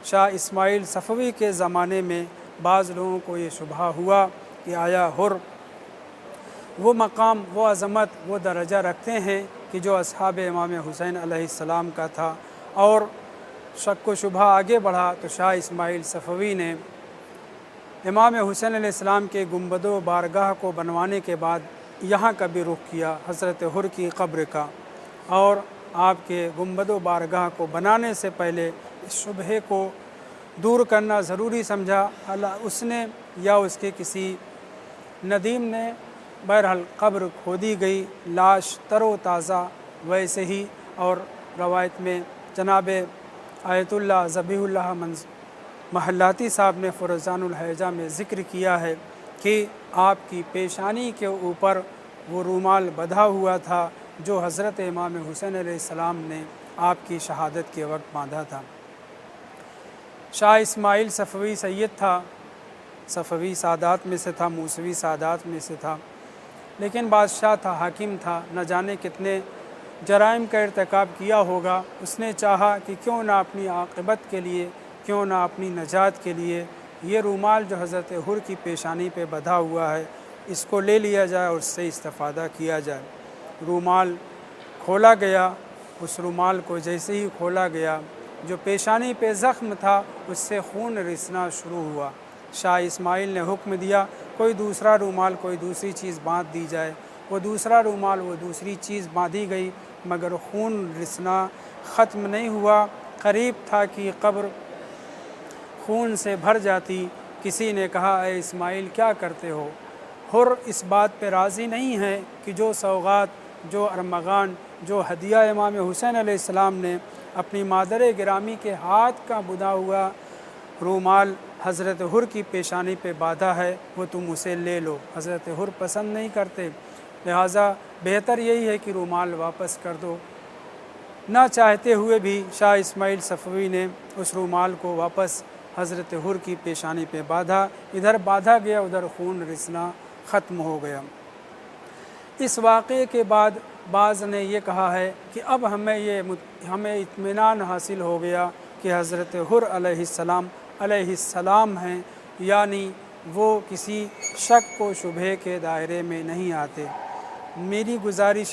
شاہ اسماعیل صفوی کے ज़माने में بعض लोगों को ये शुबहा हुआ कि आया हुर वो मकाम, वो अज़मत, वो दर्जा रखते हैं कि जो असहाब इमाम हुसैन अलैहिस्सलाम का था। और शक व शुबहा आगे बढ़ा तो शाह इस्माइल सफ़वी ने इमाम हुसैन अलैहिस्सलाम के गुंबद व बारगाह को बनवाने के बाद यहाँ का भी रुख किया, हज़रत हुर की क़ब्र का, और आपके गुंबद व बारगाह को बनाने से पहले इस शुबहे को दूर करना ज़रूरी समझा। अल्लाह उसने या उसके किसी नदीम ने, बहरहाल क़ब्र खोदी गई, लाश तरो ताज़ा वैसे ही। और रवायत में जनाब आयतुल्लाह ज़बीहुल्लाह महल्लाती साहब ने फ़ुरज़ानुल हैजा में ज़िक्र किया है कि आपकी पेशानी के ऊपर वो रूमाल बंधा हुआ था जो हज़रत इमाम हुसैन अलैहिस्सलाम ने आपकी शहादत के वक्त बांधा था। शाह इस्माइल सफ़वी सैयद था, सफ़वी सादात में से था, मूसवी सादात में से था, लेकिन बादशाह था, हाकिम था, न जाने कितने जराइम का इर्तिकाब किया होगा। उसने चाहा कि क्यों ना अपनी आक़िबत के लिए, क्यों ना अपनी नजात के लिए ये रूमाल जो हज़रत हुर की पेशानी पे बंधा हुआ है इसको ले लिया जाए और उससे इस्तिफ़ादा किया जाए। रूमाल खोला गया, उस रूमाल को जैसे ही खोला गया जो पेशानी पे ज़ख्म था उससे खून रिसना शुरू हुआ। शाह इस्माइल ने हुक्म दिया कोई दूसरा रूमाल, कोई दूसरी चीज़ बांध दी जाए। वो दूसरा रूमाल, वो दूसरी चीज़ बांधी गई, मगर खून रिसना ख़त्म नहीं हुआ। करीब था कि क़ब्र खून से भर जाती। किसी ने कहा, ए इस्माइल क्या करते हो? हुर इस बात पे राज़ी नहीं है कि जो सौगात, जो अरमगान, जो हदिया इमाम हुसैन अलैहिस्सलाम ने अपनी मादर गिरामी के हाथ का बुना हुआ रूमाल हज़रत हुर की पेशानी पे बांधा है वो तुम उसे ले लो। हज़रत हुर पसंद नहीं करते, लिहाजा बेहतर यही है कि रूमाल वापस कर दो। ना चाहते हुए भी शाह इस्माइल सफ़वी ने उस रूमाल को वापस हज़रत हुर की पेशानी पे बांधा। इधर बांधा गया, उधर खून रिसना ख़त्म हो गया। इस वाक़े के बाद बाज़ ने ये कहा है कि अब हमें इत्मीनान हासिल हो गया कि हज़रत हुर अलैहिस्सलाम हैं, यानी वो किसी शक व शुबहे के दायरे में नहीं आते। मेरी गुजारिश